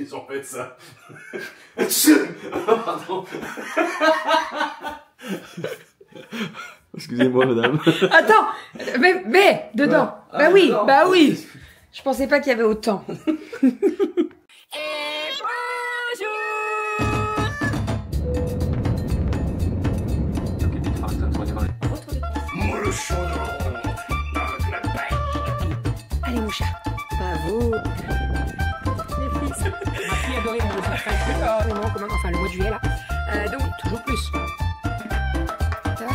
Ils ont fait ça. Pardon. Excusez-moi, madame. Attends, mais dedans. Ah, bah oui, non. bah oui. Je pensais pas qu'il y avait autant. Allez mon chat, pas vous. Ma fille adorait mon enfin le mois de juillet là. Donc toujours plus. Ça va?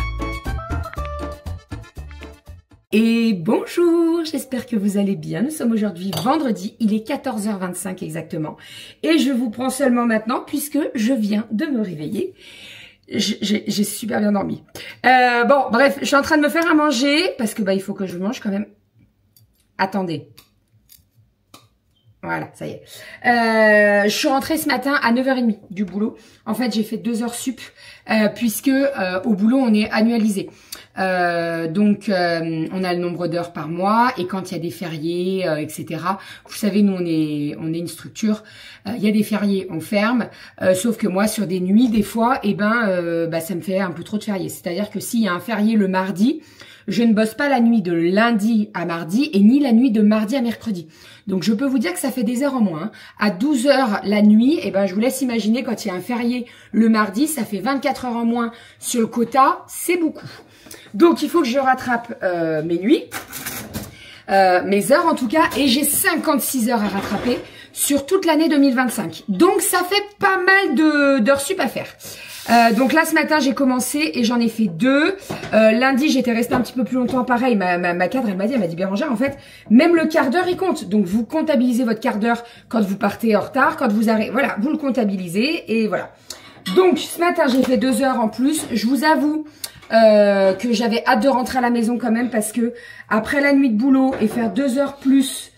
Et bonjour, j'espère que vous allez bien. Nous sommes aujourd'hui vendredi, il est 14h25 exactement. Et je vous prends seulement maintenant puisque je viens de me réveiller. J'ai super bien dormi. Bon, bref, je suis en train de me faire à manger parce que il faut que je mange quand même. Attendez. Voilà, ça y est. Je suis rentrée ce matin à 9h30 du boulot. En fait, j'ai fait 2 heures sup puisque au boulot, on est annualisé. Donc, on a le nombre d'heures par mois et quand il y a des fériés, etc. Vous savez, nous, on est une structure. Il y a des fériés, on ferme. Sauf que moi, sur des nuits, des fois, ça me fait un peu trop de fériés. C'est-à-dire que s'il y a un férié le mardi, je ne bosse pas la nuit de lundi à mardi et ni la nuit de mardi à mercredi. Donc, je peux vous dire que ça fait des heures en moins. Hein. À 12 heures la nuit, je vous laisse imaginer quand il y a un férié le mardi, ça fait 24 heures en moins sur le quota. C'est beaucoup. Donc, il faut que je rattrape mes nuits, mes heures en tout cas, et j'ai 56 heures à rattraper sur toute l'année 2025. Donc, ça fait pas mal d'heures sup à faire. Donc là, ce matin, j'ai commencé et j'en ai fait 2. Lundi, j'étais restée un petit peu plus longtemps. Pareil, ma cadre, elle m'a dit, Bérangère, en fait, même le quart d'heure, il compte. Donc, vous comptabilisez votre quart d'heure quand vous partez en retard, quand vous arrêtez. Voilà, vous le comptabilisez et voilà. Donc, ce matin, j'ai fait 2 heures en plus. Je vous avoue que j'avais hâte de rentrer à la maison quand même parce que après la nuit de boulot et faire 2 heures plus,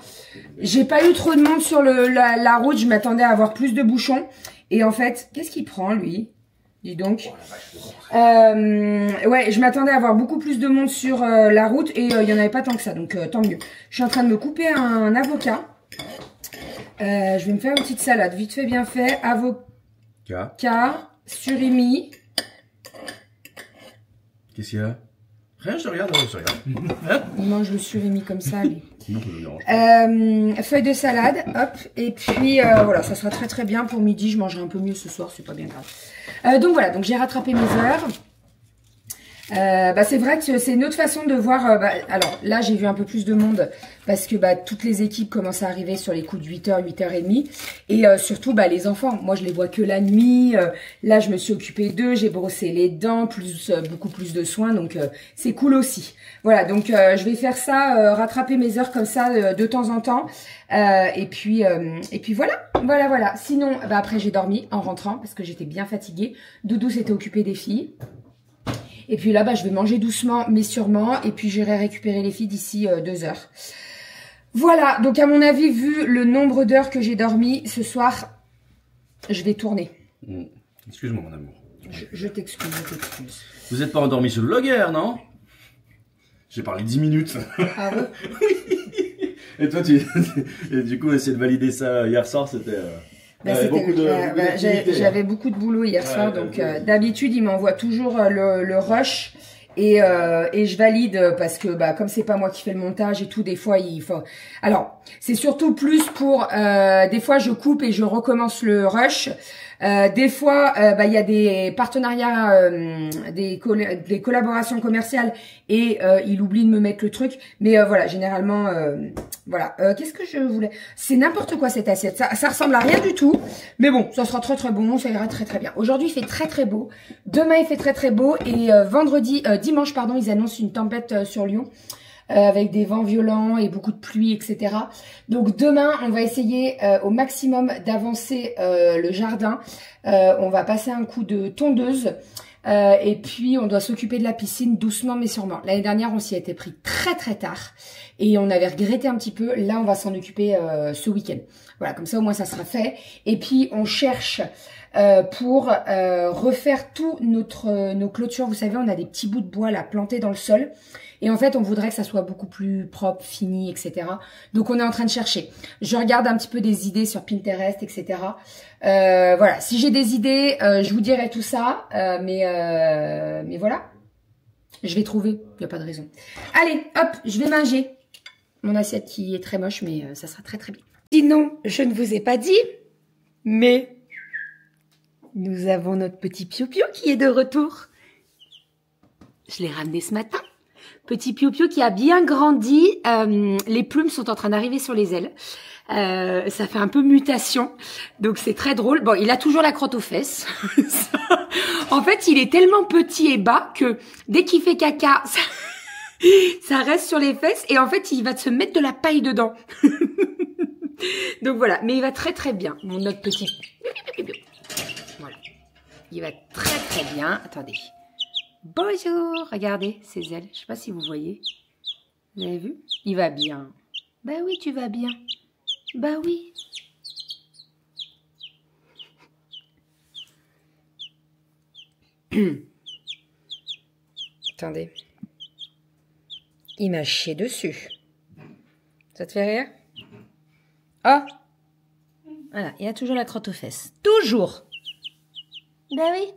j'ai pas eu trop de monde sur la route. Je m'attendais à avoir plus de bouchons. Et en fait, qu'est-ce qu'il prend, lui? Dis donc. Ouais, je m'attendais à avoir beaucoup plus de monde sur la route et il y en avait pas tant que ça, donc tant mieux. Je suis en train de me couper un avocat. Je vais me faire une petite salade, vite fait, bien fait. Avocat, surimi. Qu'est-ce qu'il y a? Rien, je te regarde, je te regarde. Il mange le surimi comme ça, lui. Sinon, ça me dérange. Feuille de salade, hop. Et puis, voilà, ça sera très très bien pour midi. Je mangerai un peu mieux ce soir, c'est pas bien grave. Donc voilà, donc j'ai rattrapé mes heures. C'est vrai que c'est une autre façon de voir. Alors là, j'ai vu un peu plus de monde parce que toutes les équipes commencent à arriver sur les coups de 8h, 8h30. Et surtout, les enfants. Moi, je les vois que la nuit. Là, je me suis occupée d'eux. J'ai brossé les dents, beaucoup plus de soins. Donc, c'est cool aussi. Voilà, donc je vais faire ça, rattraper mes heures comme ça de temps en temps. Et puis voilà. Sinon, après, j'ai dormi en rentrant parce que j'étais bien fatiguée. Doudou s'était occupé des filles. Et puis là, je vais manger doucement, mais sûrement. Et puis, j'irai récupérer les filles d'ici 2 heures. Voilà. Donc, à mon avis, vu le nombre d'heures que j'ai dormi ce soir, je vais tourner. Excuse-moi, mon amour. Je t'excuse. Vous n'êtes pas endormi sur le logger, non? J'ai parlé 10 minutes. Ah ouais? Oui. Et toi, et du coup, essayer de valider ça hier soir, c'était... J'avais beaucoup de boulot hier soir, donc d'habitude il m'envoie toujours le rush et je valide parce que comme c'est pas moi qui fais le montage et tout, des fois il faut. Alors c'est surtout plus pour des fois je coupe et je recommence le rush. Des fois, il y a des partenariats, des collaborations commerciales et il oublie de me mettre le truc. Mais voilà, généralement, voilà. Qu'est-ce que je voulais? C'est n'importe quoi cette assiette. Ça ressemble à rien du tout. Mais bon, ça sera très très bon. Ça ira très très bien. Aujourd'hui, il fait très très beau. Demain, il fait très très beau. Et dimanche, pardon, ils annoncent une tempête sur Lyon. Avec des vents violents et beaucoup de pluie, etc. Donc demain, on va essayer au maximum d'avancer le jardin. On va passer un coup de tondeuse et puis on doit s'occuper de la piscine doucement mais sûrement. L'année dernière, on s'y a été pris très très tard et on avait regretté un petit peu. Là, on va s'en occuper ce week-end. Voilà, comme ça au moins ça sera fait. Et puis on cherche pour refaire tout nos clôtures. Vous savez, on a des petits bouts de bois là plantés dans le sol. Et en fait, on voudrait que ça soit beaucoup plus propre, fini, etc. Donc, on est en train de chercher. Je regarde un petit peu des idées sur Pinterest, etc. Voilà, si j'ai des idées, je vous dirai tout ça. Mais voilà, je vais trouver. Il n'y a pas de raison. Allez, hop, je vais manger. Mon assiette qui est très moche, mais ça sera très très bien. Sinon, je ne vous ai pas dit, mais nous avons notre petit Piou-Piou qui est de retour. Je l'ai ramené ce matin. Petit Piou-Piou qui a bien grandi. Les plumes sont en train d'arriver sur les ailes. Ça fait un peu mutation. Donc c'est très drôle. Bon, il a toujours la crotte aux fesses. En fait, il est tellement petit et bas que dès qu'il fait caca, ça reste sur les fesses. Et en fait, il va se mettre de la paille dedans. Donc voilà. Mais il va très très bien. Notre petit... Voilà. Il va très très bien. Attendez. Bonjour, regardez ses ailes, je sais pas si vous voyez. Vous avez vu? Il va bien. Bah oui, tu vas bien. Bah oui. Attendez. Il m'a chié dessus. Ça te fait rire? Oh! Voilà, il a toujours la crotte aux fesses. Toujours! Bah oui.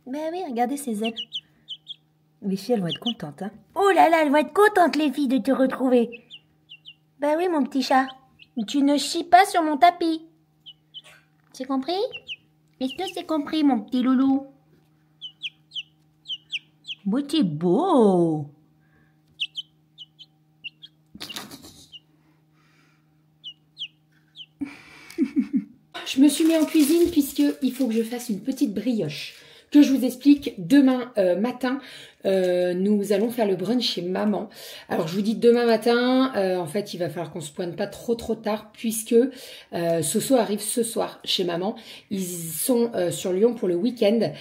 Bah oui, regardez ses ailes. Les filles, elles vont être contentes, hein. Oh là là, elles vont être contentes, les filles, de te retrouver. Bah oui, mon petit chat. Tu ne chies pas sur mon tapis. C'est compris? Est-ce que c'est compris, mon petit loulou? Bah, t'es beau. Je me suis mis en cuisine puisqu'il faut que je fasse une petite brioche. Que je vous explique, demain matin, nous allons faire le brunch chez maman. Alors je vous dis demain matin, en fait il va falloir qu'on se pointe pas trop tard puisque Soso arrive ce soir chez maman. Ils sont sur Lyon pour le week-end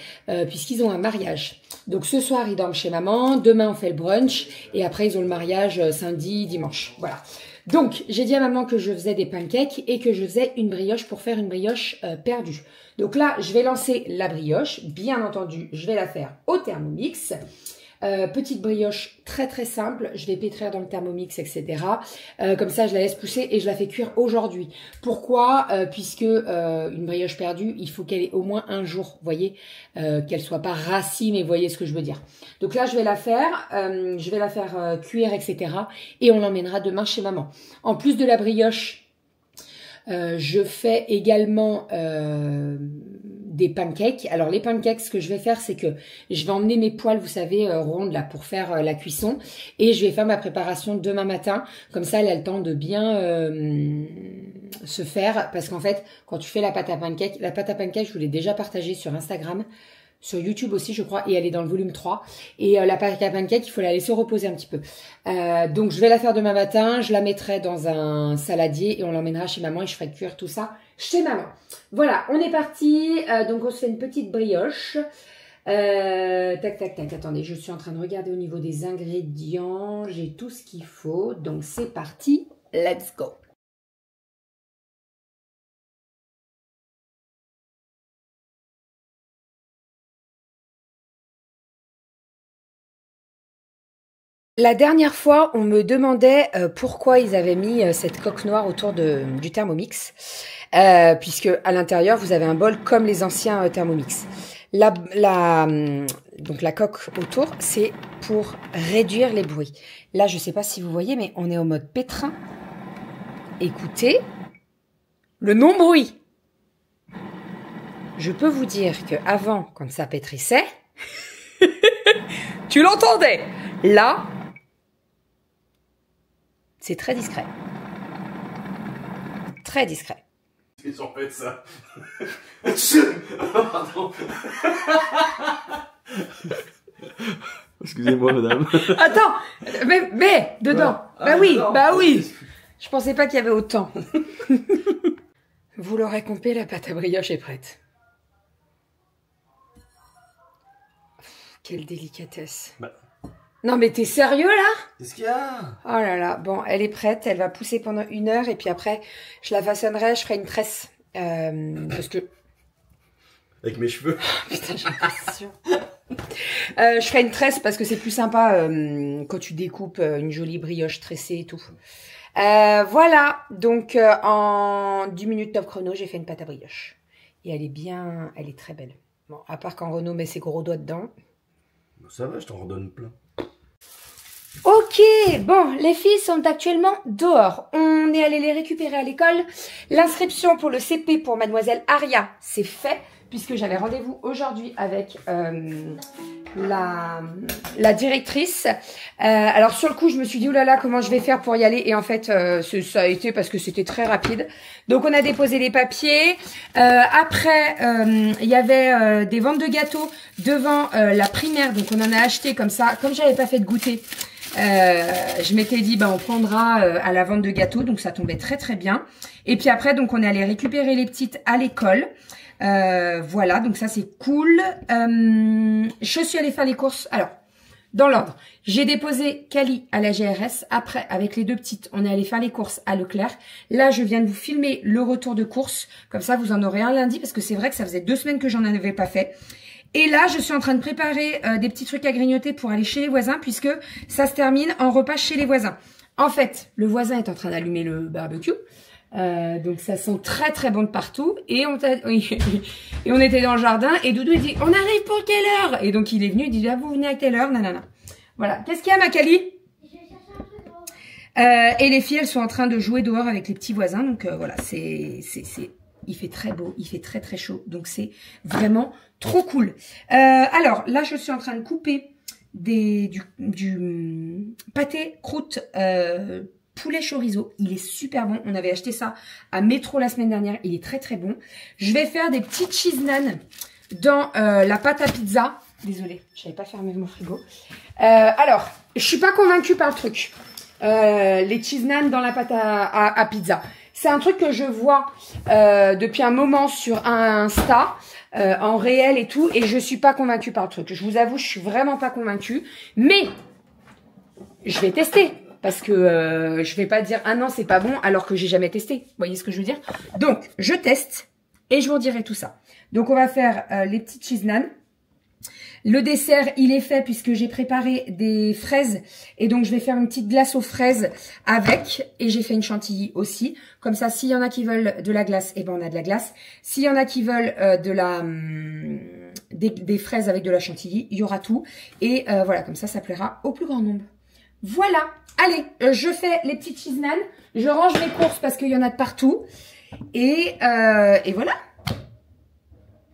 puisqu'ils ont un mariage. Donc ce soir ils dorment chez maman, demain on fait le brunch et après ils ont le mariage samedi, dimanche. Voilà. Donc, j'ai dit à maman que je faisais des pancakes et que je faisais une brioche pour faire une brioche perdue. Donc là, je vais lancer la brioche. Bien entendu, je vais la faire au Thermomix. Petite brioche très très simple. Je vais pétrir dans le Thermomix, etc. Comme ça, je la laisse pousser et je la fais cuire aujourd'hui. Pourquoi? Puisque une brioche perdue, il faut qu'elle ait au moins un jour, vous voyez, qu'elle soit pas rassie, mais vous voyez ce que je veux dire. Donc là, je vais la faire cuire, etc. Et on l'emmènera demain chez maman. En plus de la brioche, je fais également des pancakes. Alors les pancakes, ce que je vais faire, c'est que je vais emmener mes poêles, vous savez, rondes là pour faire la cuisson. Et je vais faire ma préparation demain matin. Comme ça, elle a le temps de bien se faire. Parce qu'en fait, quand tu fais la pâte à pancakes, je vous l'ai déjà partagée sur Instagram. Sur YouTube aussi, je crois, et elle est dans le volume 3. Et la pâte à pancake, il faut la laisser reposer un petit peu. Donc, je vais la faire demain matin. Je la mettrai dans un saladier et on l'emmènera chez maman et je ferai cuire tout ça chez maman. Voilà, on est parti. Donc, on se fait une petite brioche. Tac. Attendez, je suis en train de regarder au niveau des ingrédients. J'ai tout ce qu'il faut. Donc, c'est parti. Let's go. La dernière fois, on me demandait pourquoi ils avaient mis cette coque noire autour du Thermomix, puisque à l'intérieur, vous avez un bol comme les anciens Thermomix. Donc la coque autour, c'est pour réduire les bruits. Là, je ne sais pas si vous voyez, mais on est au mode pétrin. Écoutez le non-bruit. Je peux vous dire que avant, quand ça pétrissait, tu l'entendais. Là, c'est très discret. Très discret. Ils ont fait ça. Pardon. Excusez-moi, madame. Attends, mais dedans. Bah oui, bah oui. Je pensais pas qu'il y avait autant. Vous l'aurez compris, la pâte à brioche est prête. Quelle délicatesse. Bah. Non mais t'es sérieux là? Qu'est-ce qu'il y a? Oh là là, bon, elle est prête, elle va pousser pendant 1 heure et puis après, je la façonnerai, je ferai une tresse. Parce que avec mes cheveux. Putain, j'étais sûre. Je ferai une tresse parce que c'est plus sympa quand tu découpes une jolie brioche tressée et tout. Voilà, donc en 10 minutes top chrono, j'ai fait une pâte à brioche. Et elle est très belle. Bon, à part quand Renaud met ses gros doigts dedans. Ça va, je t'en redonne plein. Ok, bon, les filles sont actuellement dehors. On est allé les récupérer à l'école. L'inscription pour le CP pour mademoiselle Aria, c'est fait, puisque j'avais rendez-vous aujourd'hui avec la directrice. Alors sur le coup, je me suis dit, oulala, comment je vais faire pour y aller? Et en fait, ça a été parce que c'était très rapide. Donc on a déposé les papiers. Après, il y avait des ventes de gâteaux devant la primaire. Donc on en a acheté comme ça. Comme j'avais pas fait de goûter, je m'étais dit, on prendra à la vente de gâteaux. Donc ça tombait très très bien. Et puis après, donc on est allé récupérer les petites à l'école. Voilà, donc ça c'est cool. Je suis allée faire les courses. Alors, dans l'ordre, j'ai déposé Cali à la GRS. Après, avec les deux petites, on est allé faire les courses à Leclerc. Là, je viens de vous filmer le retour de courses. Comme ça, vous en aurez un lundi parce que c'est vrai que ça faisait 2 semaines que j'en avais pas fait. Et là, je suis en train de préparer des petits trucs à grignoter pour aller chez les voisins puisque ça se termine en repas chez les voisins. En fait, le voisin est en train d'allumer le barbecue. Donc ça sent très très bon de partout et on était dans le jardin et Doudou il dit on arrive pour quelle heure? Et donc il est venu, il dit vous venez à quelle heure? Nanana. Voilà, qu'est-ce qu'il y a ma Cali? Et les filles elles sont en train de jouer dehors avec les petits voisins, donc voilà, il fait très beau, il fait très très chaud, donc c'est vraiment trop cool. Alors là je suis en train de couper du pâté croûte poulet chorizo, il est super bon. On avait acheté ça à Métro la semaine dernière. Il est très très bon. Je vais faire des petites cheese naan dans la pâte à pizza. Désolée, je n'avais pas fermé mon frigo. Alors, je suis pas convaincue par le truc. Les cheese naan dans la pâte à pizza. C'est un truc que je vois depuis un moment sur Insta, en réel et tout, et je suis pas convaincue par le truc. Je vous avoue, je suis vraiment pas convaincue. Mais, je vais tester. Parce que je vais pas dire ah non c'est pas bon alors que j'ai jamais testé. Vous voyez ce que je veux dire? Donc je teste et je vous dirai tout ça. Donc on va faire les petites cheese naan. Le dessert il est fait puisque j'ai préparé des fraises et donc je vais faire une petite glace aux fraises avec et j'ai fait une chantilly aussi. Comme ça s'il y en a qui veulent de la glace, et on a de la glace. S'il y en a qui veulent des fraises avec de la chantilly, il y aura tout et voilà comme ça plaira au plus grand nombre. Voilà, allez, je fais les petites cheese naan, je range mes courses parce qu'il y en a de partout. Et voilà.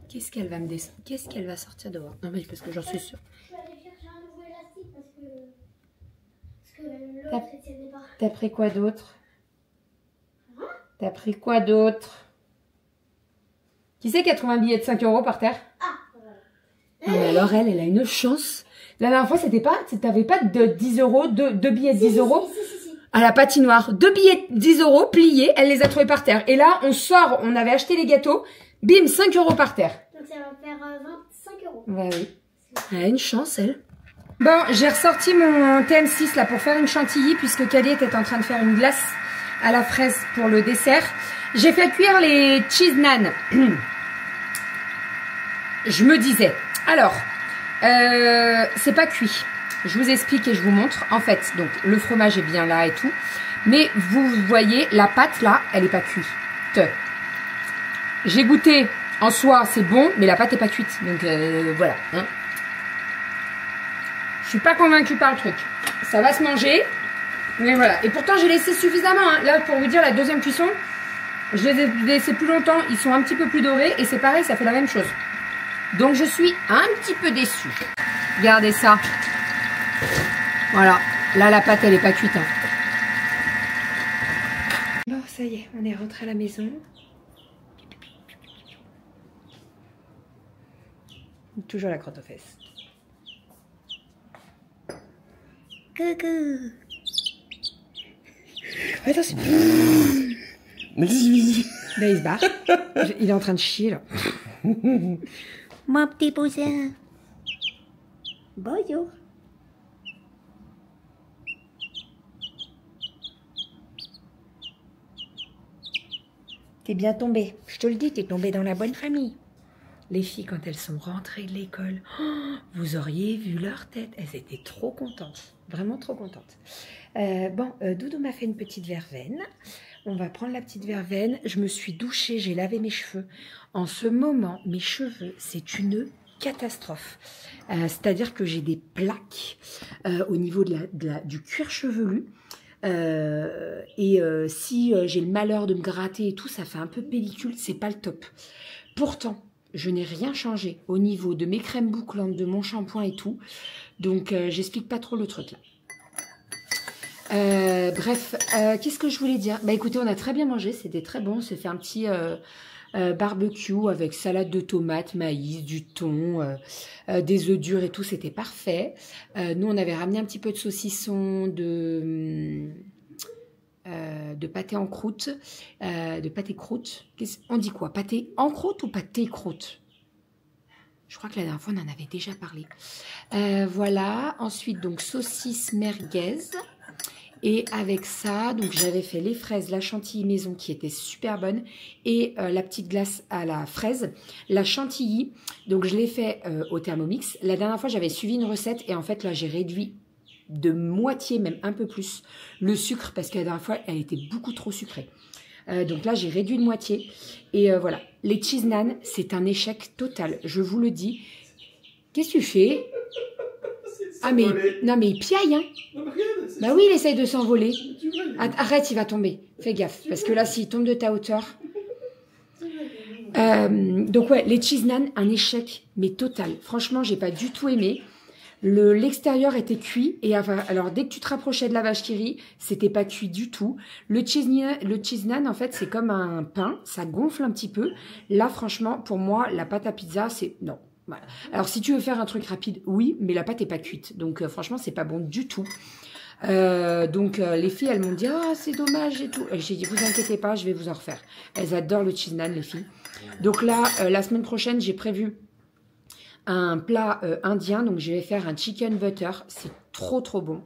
Qu'est-ce qu'elle va me descendre? Qu'est-ce qu'elle va sortir dehors? Non mais parce que j'en suis sûre. Je vais aller chercher un nouveau élastique parce que l'autre il tiendait pas. T'as pris quoi d'autre? T'as pris quoi d'autre? Qui c'est qui a trouvé un billet de 5 € par terre? Ah, Non, mais alors elle a une chance. La dernière fois, t'avais pas de 10 €, deux billets de 10 €. Si. À la patinoire. 2 billets de 10 € pliés, elle les a trouvés par terre. Et là, on sort, on avait acheté les gâteaux, bim, 5 € par terre. Donc ça va faire 25 €. Bah oui. Elle a une chance, elle. Bon, j'ai ressorti mon TM6 là pour faire une chantilly puisque Cali était en train de faire une glace à la fraise pour le dessert. J'ai fait cuire les cheese naan. Je me disais, alors, c'est pas cuit. Je vous explique et je vous montre. En fait, donc le fromage est bien là et tout. Mais vous voyez, la pâte là, elle est pas cuite. J'ai goûté, en soi c'est bon, mais la pâte est pas cuite. Donc voilà. Hein. Je suis pas convaincue par le truc. Ça va se manger. Mais voilà. Et pourtant j'ai laissé suffisamment. Hein. Là pour vous dire, la deuxième cuisson, je les ai laissés plus longtemps. Ils sont un petit peu plus dorés. Et c'est pareil, ça fait la même chose. Donc je suis un petit peu déçue. Regardez ça. Voilà. Là la pâte elle est pas cuite. Hein. Bon ça y est, on est rentré à la maison. Toujours la crotte aux fesses. Coucou. Attention. Vas-y. Là il se barre. Il est en train de chier là. Mon petit poussin. Bonjour. T'es bien tombé. Je te le dis, t'es tombé dans la bonne famille. Les filles, quand elles sont rentrées de l'école, oh, vous auriez vu leur tête. Elles étaient trop contentes. Vraiment trop contentes. Doudou m'a fait une petite verveine. On va prendre la petite verveine. Je me suis douchée, j'ai lavé mes cheveux. En ce moment, mes cheveux, c'est une catastrophe. C'est-à-dire que j'ai des plaques au niveau du cuir chevelu. Si j'ai le malheur de me gratter et tout, ça fait un peu pellicule, c'est pas le top. Pourtant, je n'ai rien changé au niveau de mes crèmes bouclantes, de mon shampoing et tout. Donc, j'explique pas trop le truc là. Qu'est-ce que je voulais dire? Bah écoutez, on a très bien mangé, c'était très bon. On s'est fait un petit barbecue avec salade de tomates, maïs, du thon, des œufs durs et tout, c'était parfait. Nous, on avait ramené un petit peu de saucisson, de pâté en croûte, de pâté croûte. On dit quoi? Pâté en croûte ou pâté croûte? Je crois que la dernière fois, on en avait déjà parlé. Voilà. Ensuite, donc, saucisse merguez. Et avec ça, donc j'avais fait les fraises, la chantilly maison qui était super bonne et la petite glace à la fraise. La chantilly, donc je l'ai fait au Thermomix. La dernière fois, j'avais suivi une recette et en fait, là, j'ai réduit de moitié, même un peu plus, le sucre parce que la dernière fois, elle était beaucoup trop sucrée. Donc là, j'ai réduit de moitié. Et voilà, les cheese naan, c'est un échec total, je vous le dis. Qu'est-ce que tu fais? Ah mais, non mais il piaille, hein. Non, mais regarde, bah oui, il essaye de s'envoler. Arrête, il va tomber. Fais gaffe, parce que là, s'il tombe de ta hauteur... donc ouais, les cheese naan, un échec, mais total. Franchement, j'ai pas du tout aimé. L'extérieur était cuit, et alors dès que tu te rapprochais de la vache qui rit, c'était pas cuit du tout. Le cheese naan, en fait, c'est comme un pain, ça gonfle un petit peu. Là, franchement, pour moi, la pâte à pizza, c'est... Non. Voilà. Alors, si tu veux faire un truc rapide, oui, mais la pâte n'est pas cuite. Donc, franchement, c'est pas bon du tout. Les filles, elles m'ont dit « Ah, c'est dommage et tout ». J'ai dit « Vous inquiétez pas, je vais vous en refaire ». Elles adorent le cheese naan, les filles. Donc là, la semaine prochaine, j'ai prévu un plat indien. Donc, je vais faire un chicken butter. C'est trop, trop bon.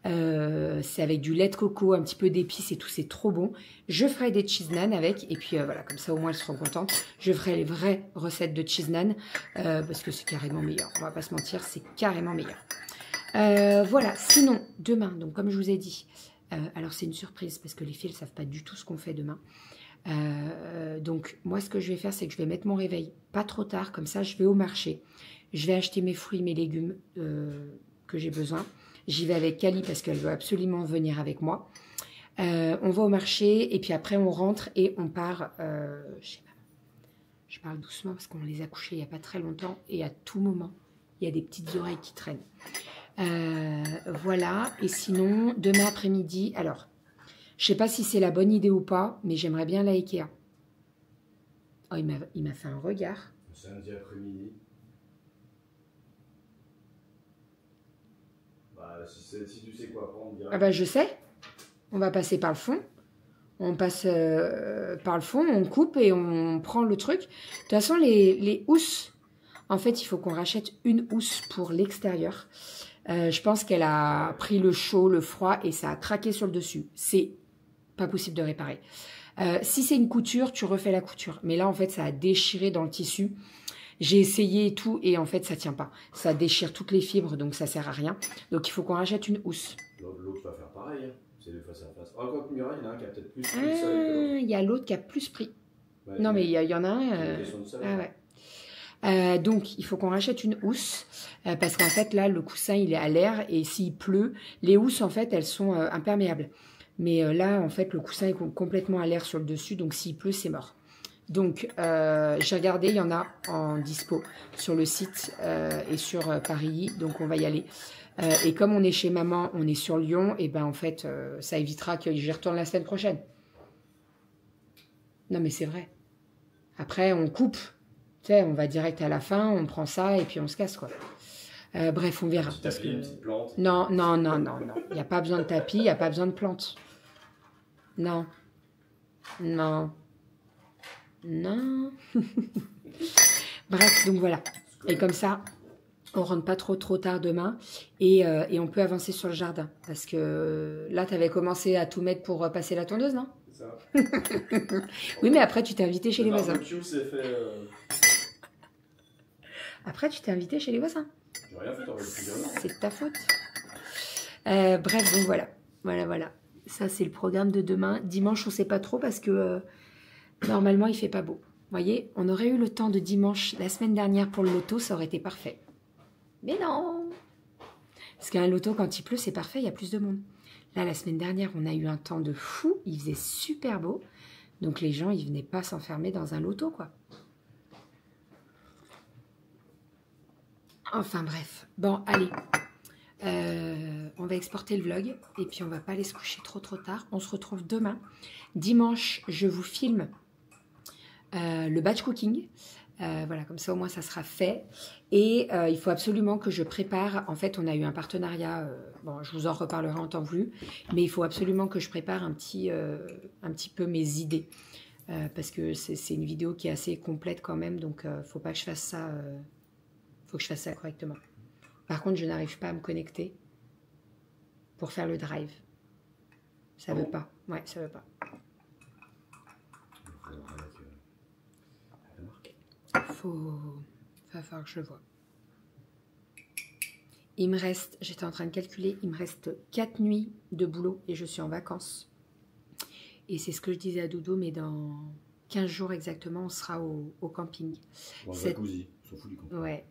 C'est avec du lait de coco, un petit peu d'épices et tout, c'est trop bon. Je ferai des cheese naan avec, et puis voilà, comme ça au moins elles seront contentes. Je ferai les vraies recettes de cheese naan, parce que c'est carrément meilleur, on va pas se mentir, c'est carrément meilleur. Voilà, sinon, demain, donc comme je vous ai dit, alors c'est une surprise, parce que les filles ne savent pas du tout ce qu'on fait demain. Donc moi ce que je vais faire, c'est que je vais mettre mon réveil pas trop tard, comme ça je vais au marché, je vais acheter mes fruits, mes légumes que j'ai besoin. J'y vais avec Kali parce qu'elle veut absolument venir avec moi. On va au marché et puis après on rentre et on part chez maman. Je parle doucement parce qu'on les a couchés il n'y a pas très longtemps et à tout moment, il y a des petites oreilles qui traînent. Voilà, et sinon, demain après-midi, alors, je ne sais pas si c'est la bonne idée ou pas, mais j'aimerais bien la Ikea. Oh, il m'a fait un regard. Samedi après-midi. Si tu sais quoi prendre, direct. Ah bah je sais, on va passer par le fond, on passe par le fond, on coupe et on prend le truc. De toute façon, les housses, en fait, il faut qu'on rachète une housse pour l'extérieur. Je pense qu'elle a pris le chaud, le froid et ça a craqué sur le dessus. C'est pas possible de réparer. Si c'est une couture, tu refais la couture. Mais là, en fait, ça a déchiré dans le tissu. J'ai essayé et tout, et en fait, ça tient pas. Ça déchire toutes les fibres, donc ça sert à rien. Donc, il faut qu'on rachète une housse. L'autre va faire pareil, hein. C'est des face à face. Ah, quand Mireille, il y en a un qui a peut-être plus pris que ça que l'autre. Il y a l'autre qui a plus pris. Ouais, non, mais il y en a un... Ah ouais. Donc, il faut qu'on rachète une housse, parce qu'en fait, là, le coussin, il est à l'air, et s'il pleut, les housses, en fait, elles sont imperméables. Mais là, en fait, le coussin est complètement à l'air sur le dessus, donc s'il pleut, c'est mort. Donc, j'ai regardé, il y en a en dispo sur le site et sur Paris, donc on va y aller. Et comme on est chez maman, on est sur Lyon, et ben en fait, ça évitera que j'y retourne la semaine prochaine. Non, mais c'est vrai. Après, on coupe. Tu sais, on va direct à la fin, on prend ça et puis on se casse, quoi. Bref, on verra. Un petit tapis, une petite plante. Non, non, non, non, non. Il n'y a pas besoin de tapis, il n'y a pas besoin de plantes. Non. Non. Non. Bref, donc voilà. Et comme ça, on rentre pas trop tard demain et on peut avancer sur le jardin. Parce que là, tu avais commencé à tout mettre pour passer la tondeuse, non? C'est ça. Oui, mais après, tu t'es invité chez les voisins. Le barbecue, c'est fait... Après, tu t'es invité chez les voisins. J'ai rien fait, t'aurais le programme. C'est de ta faute. Bref, donc voilà. Voilà. Ça, c'est le programme de demain. Dimanche, on ne sait pas trop parce que normalement, il ne fait pas beau. Vous voyez, on aurait eu le temps de dimanche la semaine dernière pour le loto, ça aurait été parfait. Mais non! Parce qu'un loto, quand il pleut, c'est parfait, il y a plus de monde. Là, la semaine dernière, on a eu un temps de fou, il faisait super beau. Donc les gens, ils venaient pas s'enfermer dans un loto, quoi. Enfin bref. Bon, allez. On va exporter le vlog et puis on va pas aller se coucher trop tard. On se retrouve demain. Dimanche, je vous filme le batch cooking. Voilà, comme ça au moins ça sera fait. Et il faut absolument que je prépare. En fait, on a eu un partenariat. Bon, je vous en reparlerai en temps voulu. Mais il faut absolument que je prépare un petit peu mes idées. Parce que c'est une vidéo qui est assez complète quand même. Donc, faut pas que je fasse ça. Faut que je fasse ça correctement. Par contre, je n'arrive pas à me connecter pour faire le drive. Ça veut pas. Ouais, ça veut pas. Va falloir que je vois. Il me reste, j'étais en train de calculer, il me reste 4 nuits de boulot et je suis en vacances. Et c'est ce que je disais à Doudou, mais dans 15 jours exactement, on sera au camping. Bon, jacuzzi, on s'en fout du camping. Ouais.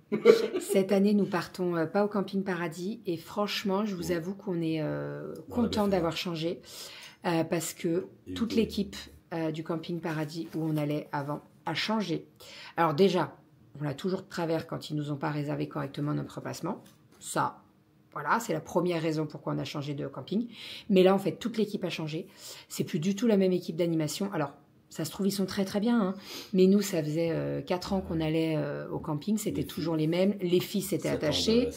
Cette année, nous partons pas au camping Paradis. Et franchement, je vous avoue qu'on est content d'avoir changé. Parce que toute l'équipe du camping Paradis où on allait avant a changé. Alors déjà, on l'a toujours de travers quand ils nous ont pas réservé correctement notre emplacement. Ça, voilà, c'est la première raison pourquoi on a changé de camping. Mais là, en fait, toute l'équipe a changé. C'est plus du tout la même équipe d'animation. Alors, ça se trouve, ils sont très très bien. Hein. Mais nous, ça faisait 4 ans qu'on allait au camping. C'était toujours les mêmes. Les filles s'étaient attachées.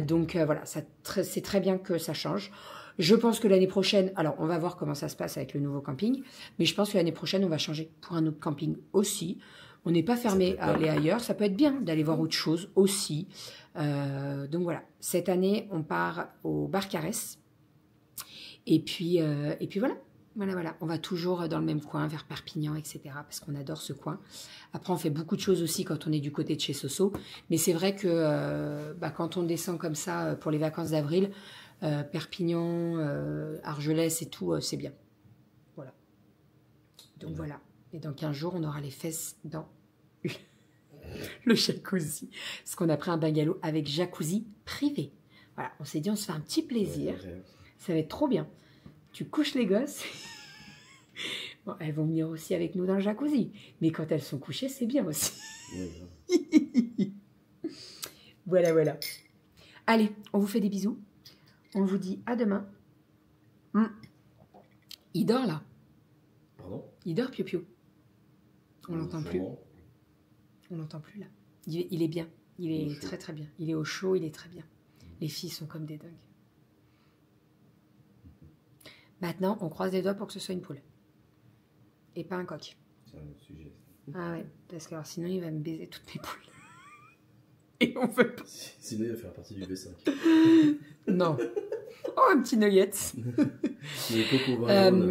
Donc voilà, c'est très bien que ça change. Je pense que l'année prochaine, alors on va voir comment ça se passe avec le nouveau camping, mais je pense que l'année prochaine, on va changer pour un autre camping aussi. On n'est pas fermé à aller ailleurs. Ça peut être bien d'aller voir autre chose aussi. Donc voilà, cette année, on part au Barcarès. Et puis voilà. Voilà. On va toujours dans le même coin, vers Perpignan, etc. Parce qu'on adore ce coin. Après, on fait beaucoup de choses aussi quand on est du côté de chez Soso. Mais c'est vrai que quand on descend comme ça pour les vacances d'avril, Perpignan, Argelès et tout, c'est bien. Voilà. Donc voilà. Et dans 15 jours, on aura les fesses dans le jacuzzi. Parce qu'on a pris un bungalow avec jacuzzi privé. Voilà. On s'est dit, on se fait un petit plaisir. Ça va être trop bien. Tu couches les gosses. Bon, elles vont venir aussi avec nous dans le jacuzzi. Mais quand elles sont couchées, c'est bien aussi. Voilà. Allez, on vous fait des bisous. On vous dit à demain. Il dort là. Pardon? Il dort, Pio. On l'entend plus. On l'entend plus là. Il est bien. Il est très très bien. Il est au chaud, il est très bien. Les filles sont comme des dingues. Maintenant, on croise les doigts pour que ce soit une poule. Et pas un coq. C'est un autre sujet. Ah ouais, parce que alors, sinon il va me baiser toutes mes poules. Et on veut pas. Sinon, il va faire partie du V5. Non. Oh, un petit nugget.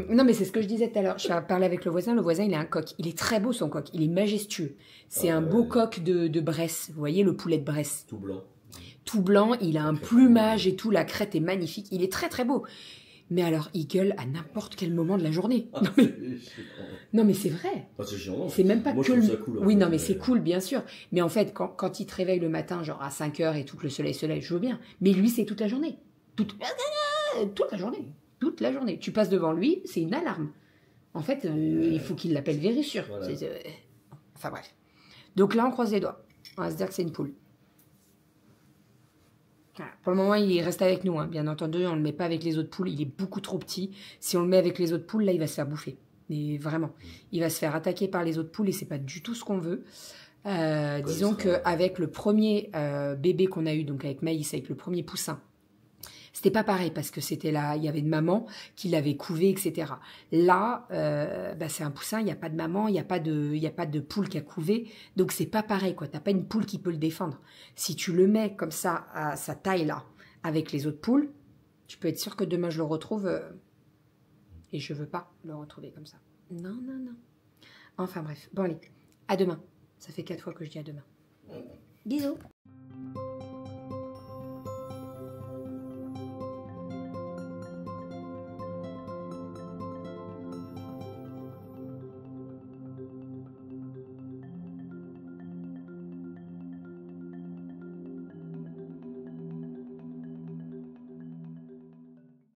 Non, mais c'est ce que je disais tout à l'heure. Je parlais avec le voisin. Le voisin, il a un coq. Il est très beau, son coq. Il est majestueux. C'est un beau coq de Bresse. Vous voyez, le poulet de Bresse. Tout blanc. Tout blanc. Il a un plumage et tout. La crête est magnifique. Il est très, très beau. Mais alors, il gueule à n'importe quel moment de la journée. Non, mais c'est vrai. Ah, c'est chiant. C'est même pas moi, que je trouve ça cool. Oui, non, mais c'est cool, bien sûr. Mais en fait, quand il te réveille le matin, genre à 5 h et tout, que le soleil se lève, je veux bien. Mais lui, c'est toute la journée. Toute la journée. Toute la journée. Tu passes devant lui, c'est une alarme. En fait, il faut qu'il l'appelle Vérissure. Voilà. Enfin bref. Donc là, on croise les doigts. On va se dire que c'est une poule. Voilà. Pour le moment, il reste avec nous. Hein. Bien entendu, on ne le met pas avec les autres poules. Il est beaucoup trop petit. Si on le met avec les autres poules, là, il va se faire bouffer. Mais vraiment, il va se faire attaquer par les autres poules et c'est pas du tout ce qu'on veut. Disons qu'avec le premier bébé qu'on a eu, donc avec Maïs, avec le premier poussin, c'était pas pareil parce que c'était là, il y avait une maman qui l'avait couvé, etc. Là, c'est un poussin, il n'y a pas de maman, il n'y a pas de poule qui a couvé, donc c'est pas pareil, quoi. T'as pas une poule qui peut le défendre. Si tu le mets comme ça à sa taille là, avec les autres poules, tu peux être sûr que demain je le retrouve et je veux pas le retrouver comme ça. Non. Enfin bref, bon allez, à demain. Ça fait 4 fois que je dis à demain. Bisous.